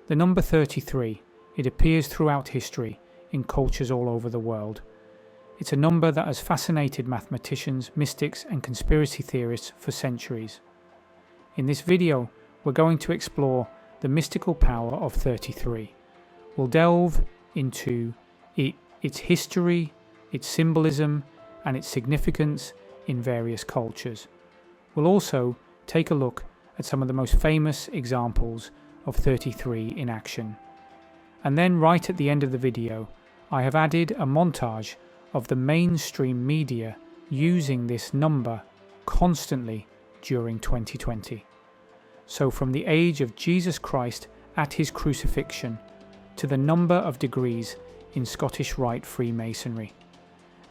The number 33, it appears throughout history in cultures all over the world. It's a number that has fascinated mathematicians, mystics and conspiracy theorists for centuries. In this video, we're going to explore the mystical power of 33. We'll delve into its history, its symbolism and its significance in various cultures. We'll also take a look at some of the most famous examples of 33 in action. And then right at the end of the video, I have added a montage of the mainstream media using this number constantly during 2020. So from the age of Jesus Christ at his crucifixion to the number of degrees in Scottish Rite Freemasonry,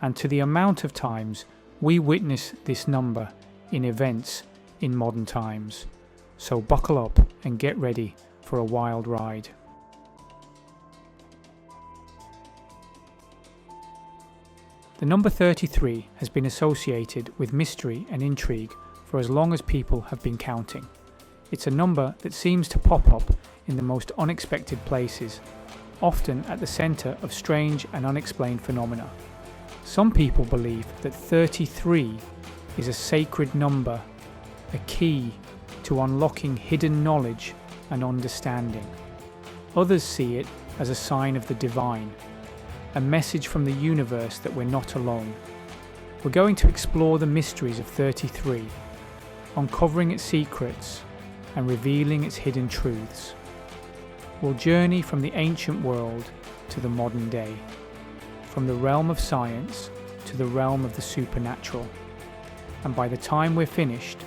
and to the amount of times we witness this number in events in modern times. So buckle up and get ready for a wild ride. The number 33 has been associated with mystery and intrigue for as long as people have been counting. It's a number that seems to pop up in the most unexpected places, often at the centre of strange and unexplained phenomena. Some people believe that 33 is a sacred number, a key to unlocking hidden knowledge and understanding. Others see it as a sign of the divine, a message from the universe that we're not alone. We're going to explore the mysteries of 33, uncovering its secrets and revealing its hidden truths. We'll journey from the ancient world to the modern day, from the realm of science to the realm of the supernatural. And by the time we're finished,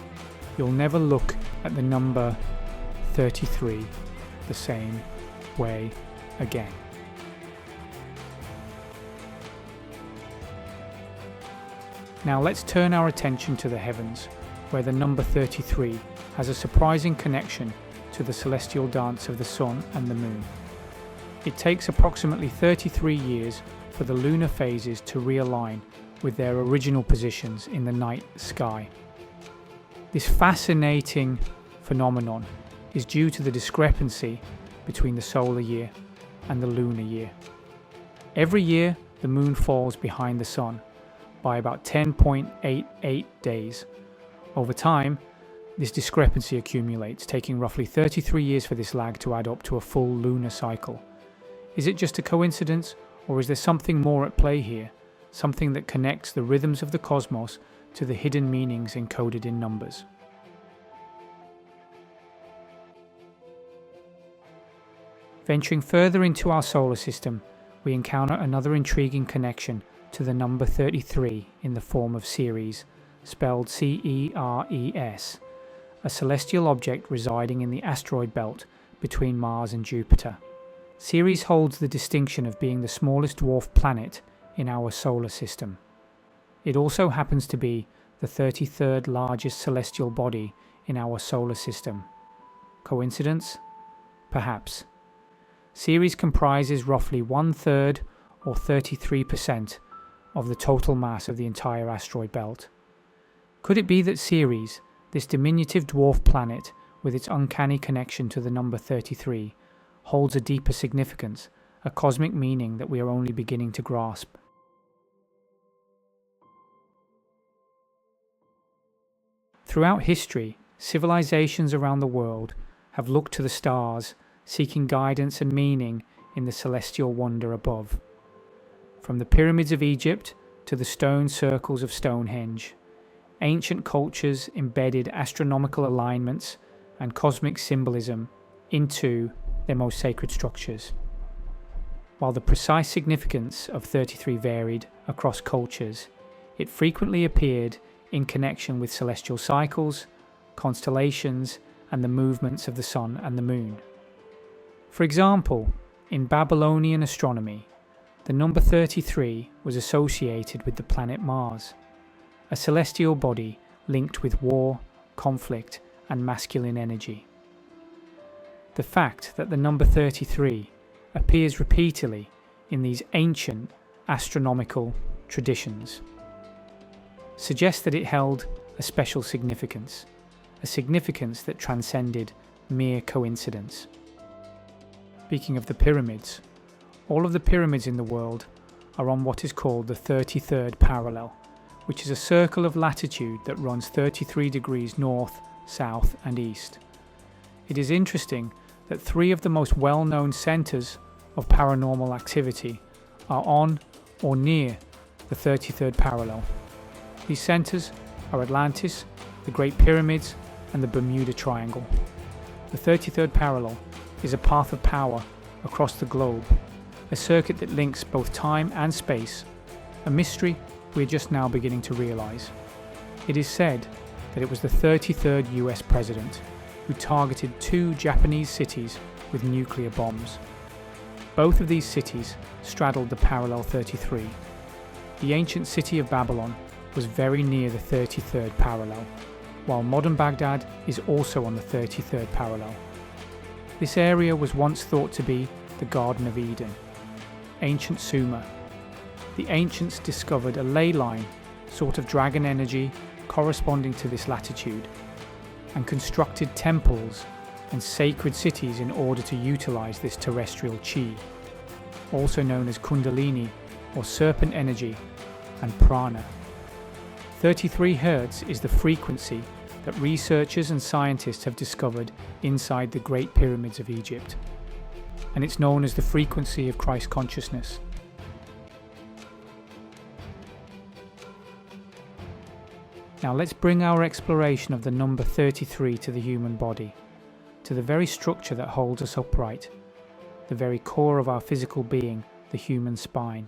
you'll never look at the number 33 the same way again. Now let's turn our attention to the heavens, where the number 33 has a surprising connection to the celestial dance of the sun and the moon. It takes approximately 33 years for the lunar phases to realign with their original positions in the night sky. This fascinating phenomenon is due to the discrepancy between the solar year and the lunar year. Every year, the moon falls behind the sun by about 10.88 days. Over time, this discrepancy accumulates, taking roughly 33 years for this lag to add up to a full lunar cycle. Is it just a coincidence, or is there something more at play here? Something that connects the rhythms of the cosmos to the hidden meanings encoded in numbers? Venturing further into our solar system, we encounter another intriguing connection to the number 33 in the form of Ceres, spelled Ceres, a celestial object residing in the asteroid belt between Mars and Jupiter. Ceres holds the distinction of being the smallest dwarf planet in our solar system. It also happens to be the 33rd largest celestial body in our solar system. Coincidence? Perhaps. Ceres comprises roughly 1/3 or 33% of the total mass of the entire asteroid belt. Could it be that Ceres, this diminutive dwarf planet with its uncanny connection to the number 33, holds a deeper significance, a cosmic meaning that we are only beginning to grasp? Throughout history, civilizations around the world have looked to the stars, seeking guidance and meaning in the celestial wonder above. From the pyramids of Egypt to the stone circles of Stonehenge, ancient cultures embedded astronomical alignments and cosmic symbolism into their most sacred structures. While the precise significance of 33 varied across cultures, it frequently appeared in connection with celestial cycles, constellations, and the movements of the sun and the moon. For example, in Babylonian astronomy, the number 33 was associated with the planet Mars, a celestial body linked with war, conflict, and masculine energy. The fact that the number 33 appears repeatedly in these ancient astronomical traditions suggests that it held a special significance, a significance that transcended mere coincidence. Speaking of the pyramids, all of the pyramids in the world are on what is called the 33rd parallel, which is a circle of latitude that runs 33 degrees north, south and east. It is interesting that 3 of the most well-known centres of paranormal activity are on or near the 33rd parallel. These centres are Atlantis, the Great Pyramids and the Bermuda Triangle. The 33rd parallel is a path of power across the globe, a circuit that links both time and space, a mystery we are just now beginning to realise. It is said that it was the 33rd US president who targeted 2 Japanese cities with nuclear bombs. Both of these cities straddled the parallel 33. The ancient city of Babylon was very near the 33rd parallel, while modern Baghdad is also on the 33rd parallel. This area was once thought to be the Garden of Eden, ancient Sumer. The ancients discovered a ley line, sort of dragon energy, corresponding to this latitude, and constructed temples and sacred cities in order to utilize this terrestrial chi, also known as Kundalini or serpent energy and prana. 33 Hz is the frequency that researchers and scientists have discovered inside the Great Pyramids of Egypt, and it's known as the frequency of Christ consciousness. Now let's bring our exploration of the number 33 to the human body, to the very structure that holds us upright, the very core of our physical being, the human spine.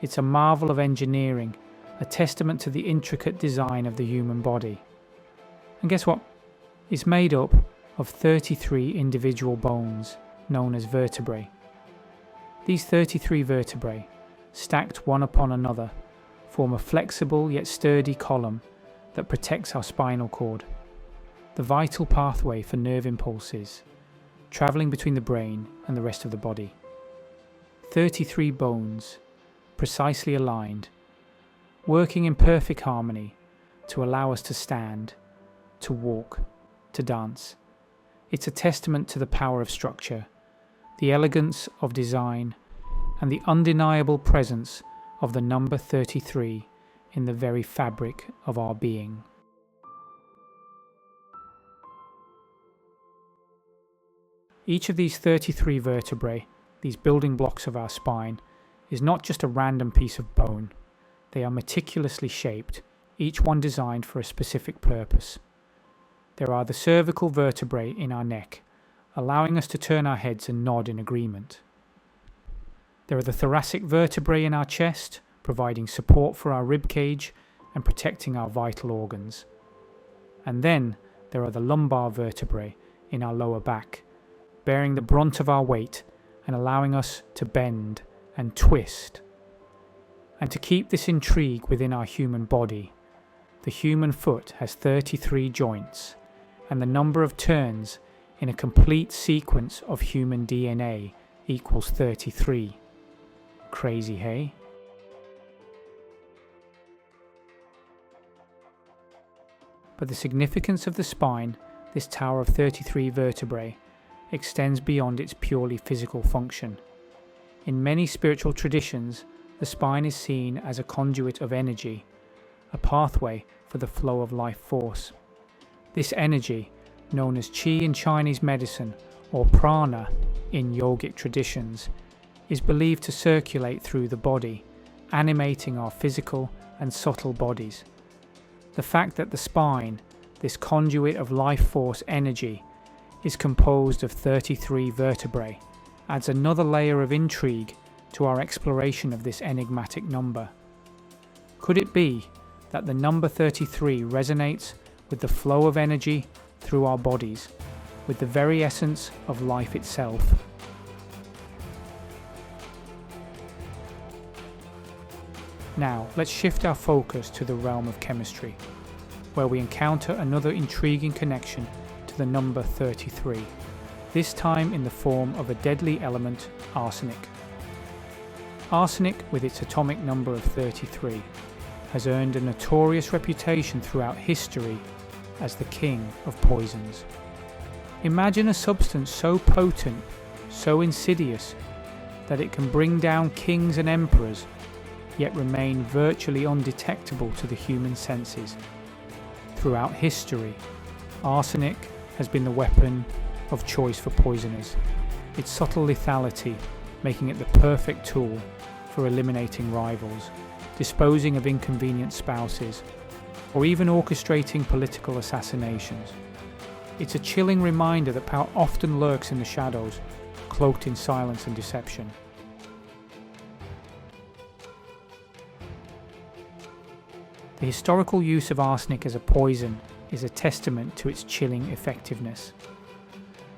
It's a marvel of engineering, a testament to the intricate design of the human body. And guess what? It's made up of 33 individual bones, known as vertebrae. These 33 vertebrae, stacked one upon another, form a flexible yet sturdy column that protects our spinal cord, the vital pathway for nerve impulses, travelling between the brain and the rest of the body. 33 bones, precisely aligned, working in perfect harmony to allow us to stand, to walk, to dance. It's a testament to the power of structure, the elegance of design, and the undeniable presence of the number 33 in the very fabric of our being. Each of these 33 vertebrae, these building blocks of our spine, is not just a random piece of bone. They are meticulously shaped, each one designed for a specific purpose. There are the cervical vertebrae in our neck, allowing us to turn our heads and nod in agreement. There are the thoracic vertebrae in our chest, providing support for our rib cage and protecting our vital organs. And then there are the lumbar vertebrae in our lower back, bearing the brunt of our weight and allowing us to bend and twist. And to keep this intrigue within our human body, the human foot has 33 joints, and the number of turns in a complete sequence of human DNA equals 33. Crazy, hey? But the significance of the spine, this tower of 33 vertebrae, extends beyond its purely physical function. In many spiritual traditions, the spine is seen as a conduit of energy, a pathway for the flow of life force. This energy, known as chi in Chinese medicine or prana in yogic traditions, is believed to circulate through the body, animating our physical and subtle bodies. The fact that the spine, this conduit of life force energy, is composed of 33 vertebrae adds another layer of intrigue to our exploration of this enigmatic number. Could it be that the number 33 resonates with the flow of energy through our bodies, with the very essence of life itself? Now, let's shift our focus to the realm of chemistry, where we encounter another intriguing connection to the number 33, this time in the form of a deadly element, arsenic. Arsenic, with its atomic number of 33, has earned a notorious reputation throughout history as the king of poisons. Imagine a substance so potent, so insidious that it can bring down kings and emperors, yet remain virtually undetectable to the human senses. Throughout history, arsenic has been the weapon of choice for poisoners, its subtle lethality making it the perfect tool for eliminating rivals, disposing of inconvenient spouses, or even orchestrating political assassinations. It's a chilling reminder that power often lurks in the shadows, cloaked in silence and deception. The historical use of arsenic as a poison is a testament to its chilling effectiveness.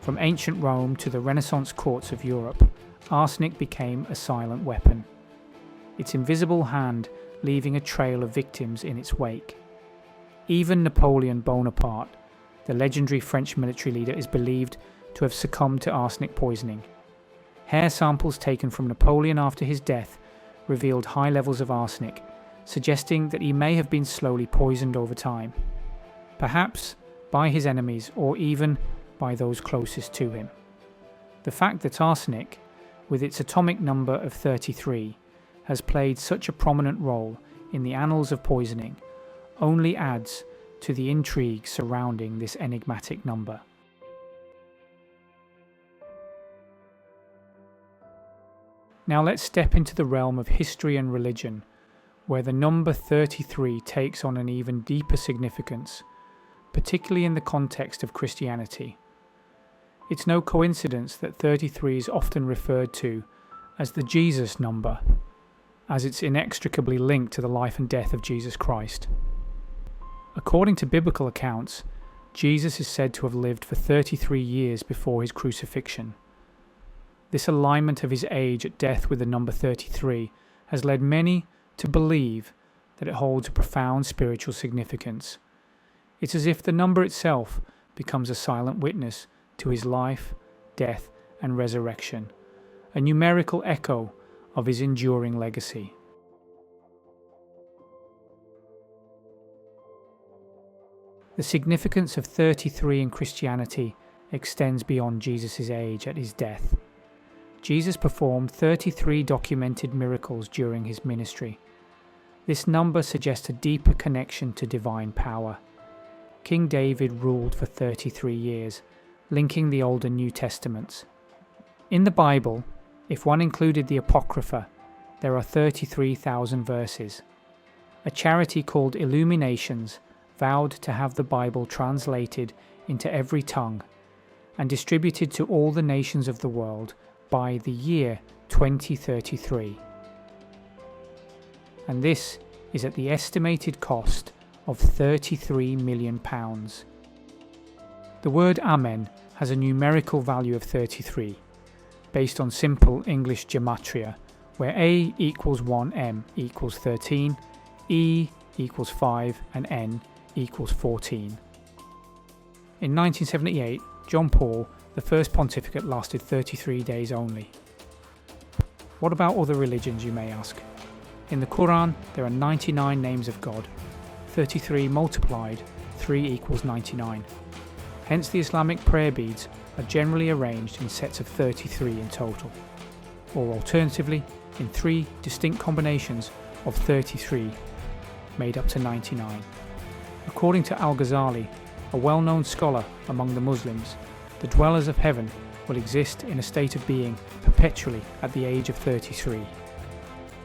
From ancient Rome to the Renaissance courts of Europe, arsenic became a silent weapon, its invisible hand leaving a trail of victims in its wake. Even Napoleon Bonaparte, the legendary French military leader, is believed to have succumbed to arsenic poisoning. Hair samples taken from Napoleon after his death revealed high levels of arsenic, suggesting that he may have been slowly poisoned over time, perhaps by his enemies or even by those closest to him. The fact that arsenic, with its atomic number of 33, has played such a prominent role in the annals of poisoning only adds to the intrigue surrounding this enigmatic number. Now let's step into the realm of history and religion, where the number 33 takes on an even deeper significance, particularly in the context of Christianity. It's no coincidence that 33 is often referred to as the Jesus number, as it's inextricably linked to the life and death of Jesus Christ. According to biblical accounts, Jesus is said to have lived for 33 years before his crucifixion. This alignment of his age at death with the number 33 has led many to believe that it holds a profound spiritual significance. It's as if the number itself becomes a silent witness to his life, death, and resurrection, a numerical echo of his enduring legacy. The significance of 33 in Christianity extends beyond Jesus' age at his death. Jesus performed 33 documented miracles during his ministry. This number suggests a deeper connection to divine power. King David ruled for 33 years, linking the Old and New Testaments. In the Bible, if one included the Apocrypha, there are 33,000 verses. A charity called Illuminations vowed to have the Bible translated into every tongue and distributed to all the nations of the world by the year 2033. And this is at the estimated cost of £33 million. The word Amen has a numerical value of 33, based on simple English gematria, where A equals 1, M equals 13, E equals 5, and N equals 14. In 1978, John Paul, the first pontificate, lasted 33 days only. What about other religions, you may ask? In the Quran, there are 99 names of God. 33 multiplied, 3 equals 99. Hence the Islamic prayer beads are generally arranged in sets of 33 in total, or alternatively, in 3 distinct combinations of 33, made up to 99. According to Al-Ghazali, a well-known scholar among the Muslims, the dwellers of heaven will exist in a state of being perpetually at the age of 33.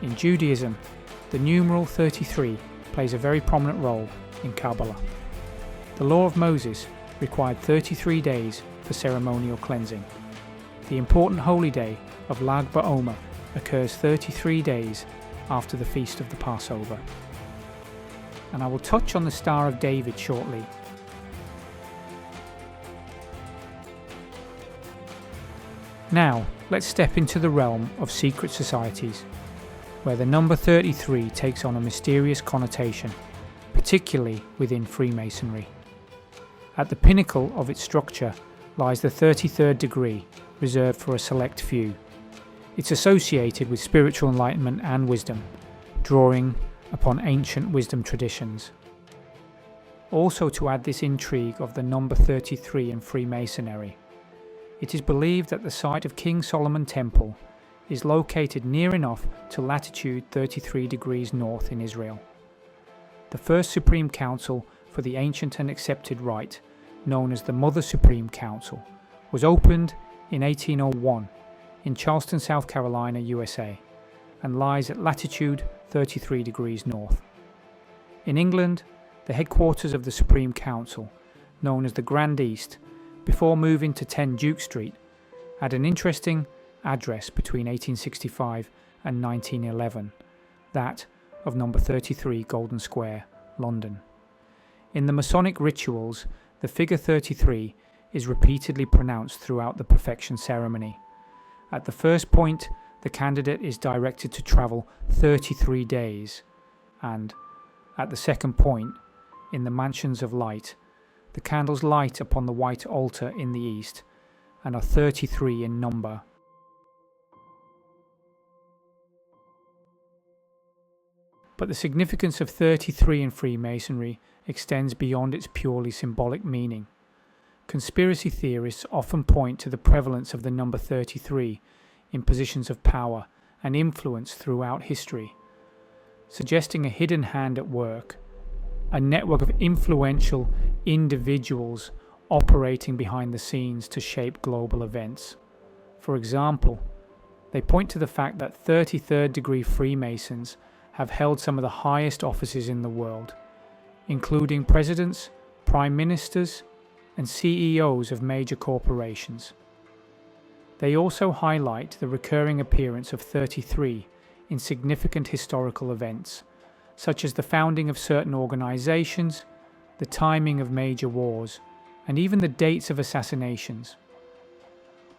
In Judaism, the numeral 33 plays a very prominent role in Kabbalah. The law of Moses required 33 days for ceremonial cleansing. The important holy day of Lag BaOmer occurs 33 days after the feast of the Passover. And I will touch on the Star of David shortly. Now, let's step into the realm of secret societies, where the number 33 takes on a mysterious connotation, particularly within Freemasonry. At the pinnacle of its structure lies the 33rd degree, reserved for a select few. It's associated with spiritual enlightenment and wisdom, drawing upon ancient wisdom traditions. Also, to add this intrigue of the number 33 in Freemasonry, It is believed that the site of King Solomon Temple is located near enough to latitude 33 degrees north in Israel. The first Supreme Council for the ancient and accepted rite, known as the Mother Supreme Council, was opened in 1801 in Charleston, South Carolina, USA, and lies at latitude 33 degrees north. In England, the headquarters of the Supreme Council, known as the Grand East, before moving to 10 Duke Street, had an interesting address between 1865 and 1911, that of number 33 Golden Square, London. In the Masonic rituals, the figure 33 is repeatedly pronounced throughout the perfection ceremony. At the first point, the candidate is directed to travel 33 days, and at the second point, in the mansions of light, the candles light upon the white altar in the east and are 33 in number. But the significance of 33 in Freemasonry extends beyond its purely symbolic meaning. Conspiracy theorists often point to the prevalence of the number 33 in positions of power and influence throughout history, suggesting a hidden hand at work, a network of influential individuals operating behind the scenes to shape global events. For example, they point to the fact that 33rd degree Freemasons have held some of the highest offices in the world, including presidents, prime ministers, and CEOs of major corporations. They also highlight the recurring appearance of 33 in significant historical events, such as the founding of certain organizations, the timing of major wars, and even the dates of assassinations.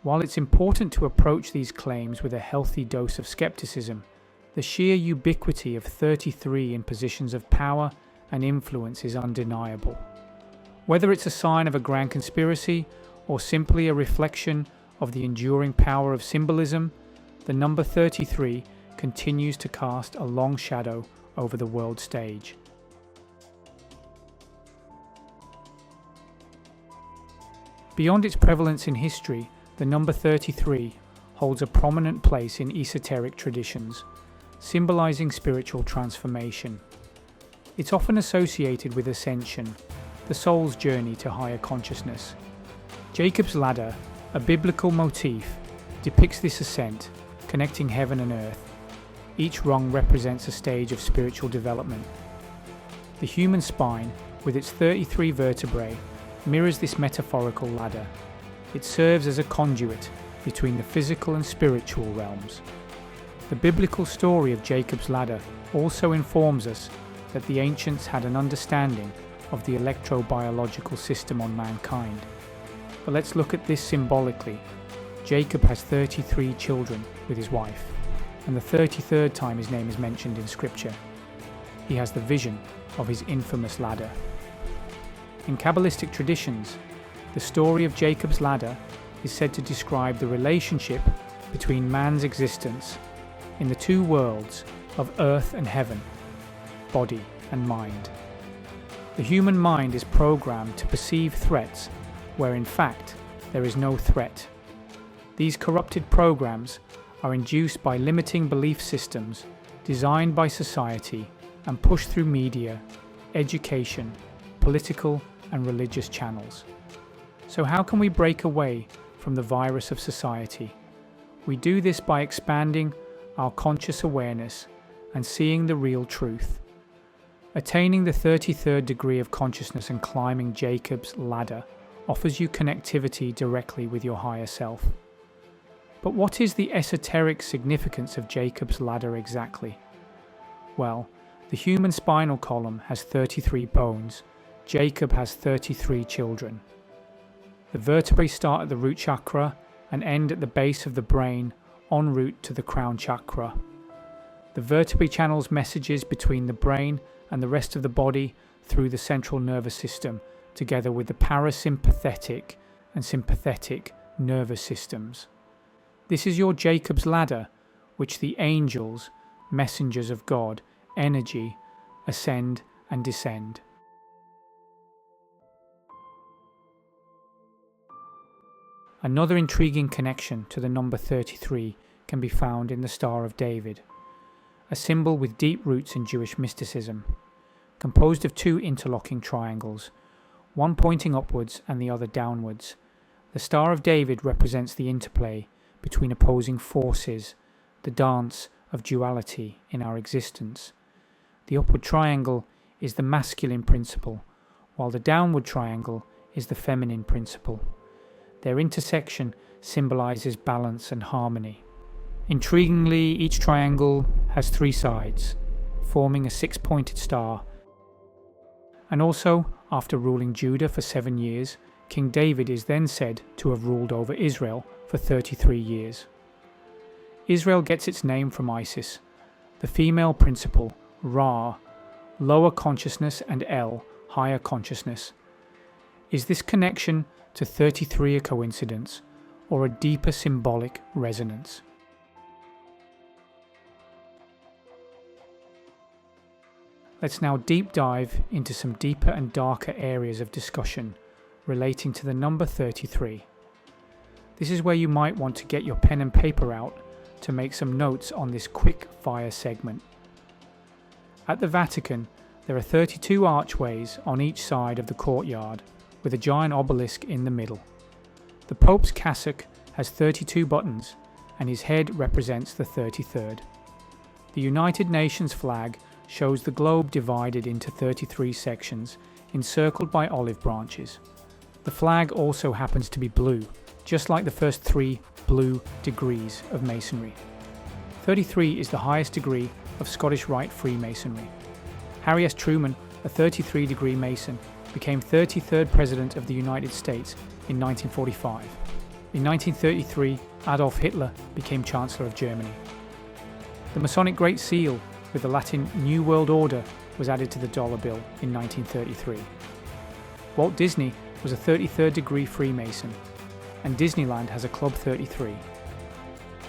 While it's important to approach these claims with a healthy dose of skepticism, the sheer ubiquity of 33 in positions of power and influence is undeniable. Whether it's a sign of a grand conspiracy or simply a reflection of the enduring power of symbolism, the number 33 continues to cast a long shadow over the world stage. Beyond its prevalence in history, the number 33 holds a prominent place in esoteric traditions, symbolizing spiritual transformation. It's often associated with Ascension, the soul's journey to higher consciousness. Jacob's ladder, a biblical motif, depicts this ascent, connecting heaven and earth. Each rung represents a stage of spiritual development. The human spine, with its 33 vertebrae, mirrors this metaphorical ladder. It serves as a conduit between the physical and spiritual realms. The biblical story of Jacob's ladder also informs us that the ancients had an understanding of the electrobiological system on mankind. But let's look at this symbolically. Jacob has 33 children with his wife, and the 33rd time his name is mentioned in Scripture. He has the vision of his infamous ladder. In Kabbalistic traditions, the story of Jacob's ladder is said to describe the relationship between man's existence in the two worlds of earth and heaven, body and mind. The human mind is programmed to perceive threats where in fact there is no threat. These corrupted programs are induced by limiting belief systems designed by society and pushed through media, education, political and religious channels. So how can we break away from the virus of society? We do this by expanding our conscious awareness and seeing the real truth. Attaining the 33rd degree of consciousness and climbing Jacob's ladder offers you connectivity directly with your higher self. But what is the esoteric significance of Jacob's ladder exactly? Well, the human spinal column has 33 bones. Jacob has 33 children. The vertebrae start at the root chakra and end at the base of the brain en route to the crown chakra. The vertebrae channels messages between the brain and the rest of the body through the central nervous system, together with the parasympathetic and sympathetic nervous systems. This is your Jacob's ladder, which the angels, messengers of God, energy, ascend and descend. Another intriguing connection to the number 33 can be found in the Star of David, a symbol with deep roots in Jewish mysticism. Composed of two interlocking triangles, one pointing upwards and the other downwards, the Star of David represents the interplay between opposing forces, the dance of duality in our existence. The upward triangle is the masculine principle, while the downward triangle is the feminine principle. Their intersection symbolizes balance and harmony. Intriguingly, each triangle has three sides, forming a six-pointed star. And also, after ruling Judah for 7 years, King David is then said to have ruled over Israel for 33 years. Israel gets its name from Isis, the female principle, Ra, lower consciousness, and El, higher consciousness. Is this connection to 33 a coincidence, or a deeper symbolic resonance? Let's now deep dive into some deeper and darker areas of discussion relating to the number 33. This is where you might want to get your pen and paper out to make some notes on this quick fire segment. At the Vatican, there are 32 archways on each side of the courtyard, with a giant obelisk in the middle. The Pope's cassock has 32 buttons, and his head represents the 33rd. The United Nations flag shows the globe divided into 33 sections, encircled by olive branches. The flag also happens to be blue, just like the first 3 blue degrees of Masonry. 33 is the highest degree of Scottish Rite Freemasonry. Harry S. Truman, a 33-degree Mason, became 33rd President of the United States in 1945. In 1933, Adolf Hitler became Chancellor of Germany. The Masonic Great Seal with the Latin New World Order was added to the dollar bill in 1933. Walt Disney was a 33rd degree Freemason, and Disneyland has a Club 33.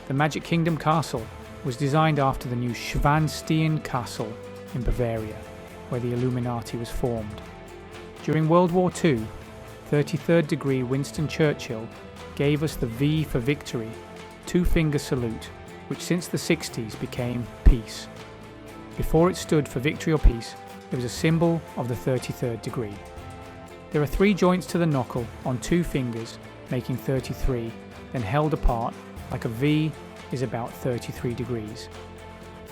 The Magic Kingdom Castle was designed after the new Schwanstein Castle in Bavaria, where the Illuminati was formed. During World War II, 33rd degree Winston Churchill gave us the V for victory, two-finger salute, which since the 60s became peace. Before it stood for victory or peace, it was a symbol of the 33rd degree. There are 3 joints to the knuckle on 2 fingers, making 33, then held apart like a V is about 33 degrees.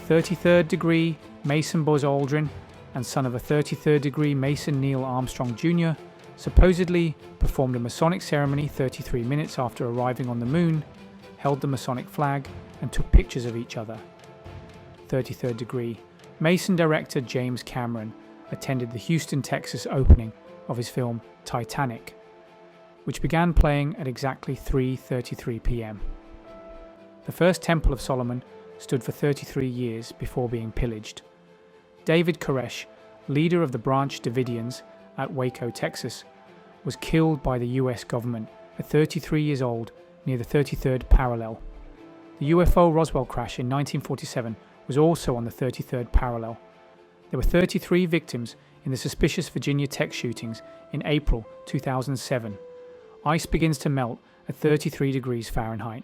33rd degree Mason Buzz Aldrin, and son of a 33rd degree Mason Neil Armstrong Jr., supposedly performed a Masonic ceremony 33 minutes after arriving on the moon, held the Masonic flag, and took pictures of each other. 33rd degree Mason director James Cameron attended the Houston, Texas opening of his film Titanic, which began playing at exactly 3:33 p.m. The first Temple of Solomon stood for 33 years before being pillaged. David Koresh, leader of the Branch Davidians at Waco, Texas, was killed by the US government at 33 years old near the 33rd parallel. The UFO Roswell crash in 1947 was also on the 33rd parallel. There were 33 victims in the suspicious Virginia Tech shootings in April 2007. Ice begins to melt at 33 degrees Fahrenheit.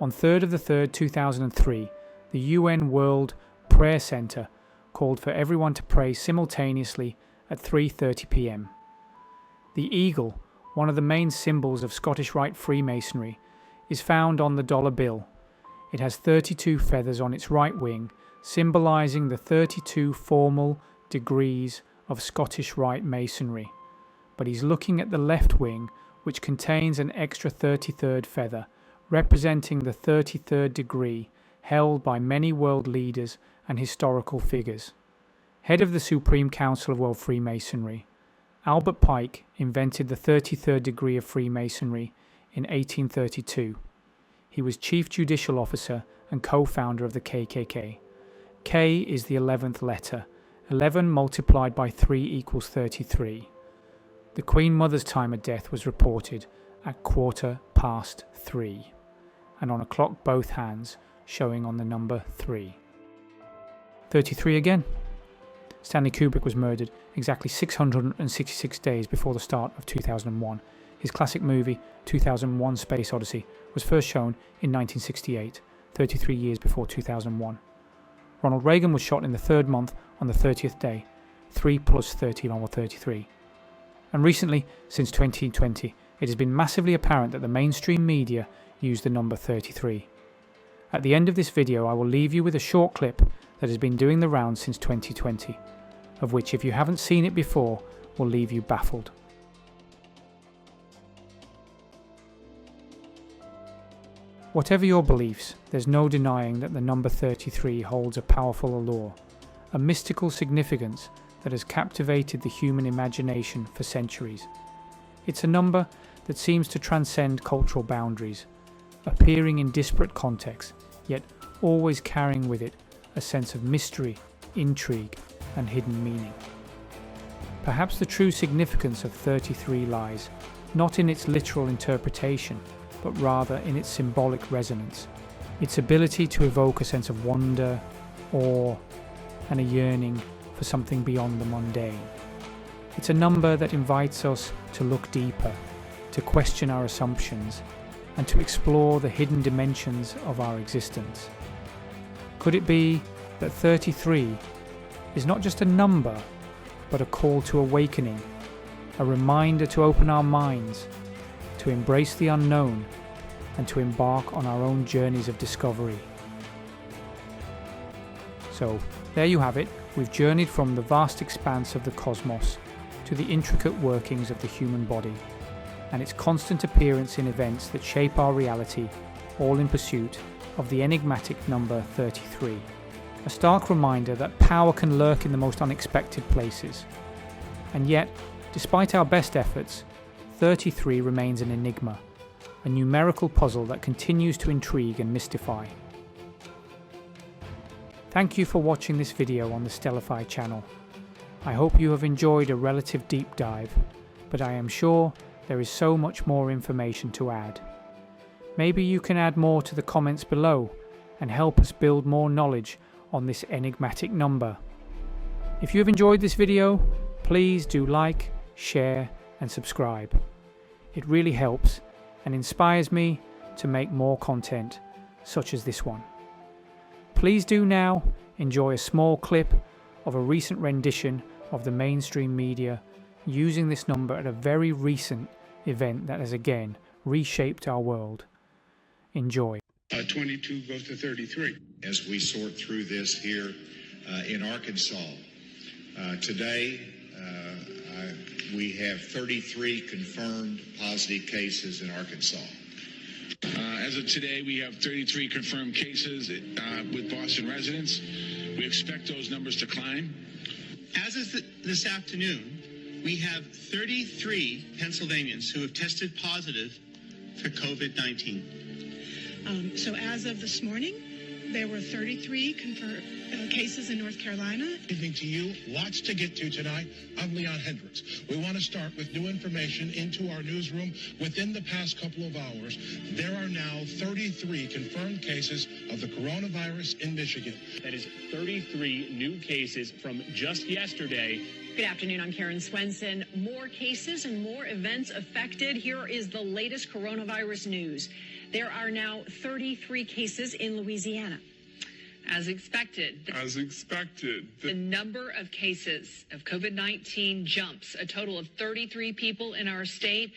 On 3rd of the 3rd, 2003, the UN World Prayer Center called for everyone to pray simultaneously at 3:30 p.m. The eagle, one of the main symbols of Scottish Rite Freemasonry, is found on the dollar bill. It has 32 feathers on its right wing, symbolizing the 32 formal degrees of Scottish Rite Masonry. But he's looking at the left wing, which contains an extra 33rd feather, representing the 33rd degree, held by many world leaders and historical figures. Head of the Supreme Council of World Freemasonry, Albert Pike invented the 33rd degree of Freemasonry in 1832. He was Chief Judicial Officer and co-founder of the KKK. K is the 11th letter. 11 multiplied by 3 equals 33. The Queen Mother's time of death was reported at 3:15, and on a clock both hands showing on the number 3. 33 again. Stanley Kubrick was murdered exactly 666 days before the start of 2001 His classic movie, 2001: Space Odyssey, was first shown in 1968, 33 years before 2001. Ronald Reagan was shot in the third month on the 30th day, 3 plus 30 or 33. And recently, since 2020, it has been massively apparent that the mainstream media use the number 33. At the end of this video, I will leave you with a short clip that has been doing the rounds since 2020, of which, if you haven't seen it before, will leave you baffled. Whatever your beliefs, there's no denying that the number 33 holds a powerful allure, a mystical significance that has captivated the human imagination for centuries. It's a number that seems to transcend cultural boundaries, appearing in disparate contexts, yet always carrying with it a sense of mystery, intrigue, and hidden meaning. Perhaps the true significance of 33 lies not in its literal interpretation, but rather in its symbolic resonance, its ability to evoke a sense of wonder, awe, and a yearning for something beyond the mundane. It's a number that invites us to look deeper, to question our assumptions, and to explore the hidden dimensions of our existence. Could it be that 33 is not just a number, but a call to awakening, a reminder to open our minds, to embrace the unknown, and to embark on our own journeys of discovery? So, there you have it. We've journeyed from the vast expanse of the cosmos to the intricate workings of the human body, and its constant appearance in events that shape our reality, all in pursuit of the enigmatic number 33. A stark reminder that power can lurk in the most unexpected places. And yet, despite our best efforts, 33 remains an enigma, a numerical puzzle that continues to intrigue and mystify. Thank you for watching this video on the Stellify channel. I hope you have enjoyed a relative deep dive, but I am sure there is so much more information to add. Maybe you can add more to the comments below and help us build more knowledge on this enigmatic number. If you have enjoyed this video, please do like, share, and subscribe. It really helps and inspires me to make more content such as this one. Please do now enjoy a small clip of a recent rendition of the mainstream media using this number at a very recent event that has again reshaped our world. Enjoy. 22 goes to 33. As we sort through this here in Arkansas, today we have 33 confirmed positive cases in Arkansas. As of today, we have 33 confirmed cases with Boston residents. We expect those numbers to climb. As of this afternoon, we have 33 Pennsylvanians who have tested positive for COVID-19. So as of this morning, there were 33 confirmed cases in North Carolina. Evening to you. Lots to get to tonight. I'm Leon Hendricks. We want to start with new information into our newsroom. Within the past couple of hours, there are now 33 confirmed cases of the coronavirus in Michigan. That is 33 new cases from just yesterday. Good afternoon, I'm Karen Swenson. More cases and more events affected. Here is the latest coronavirus news. There are now 33 cases in Louisiana. As expected. The number of cases of COVID-19 jumps. A total of 33 people in our state.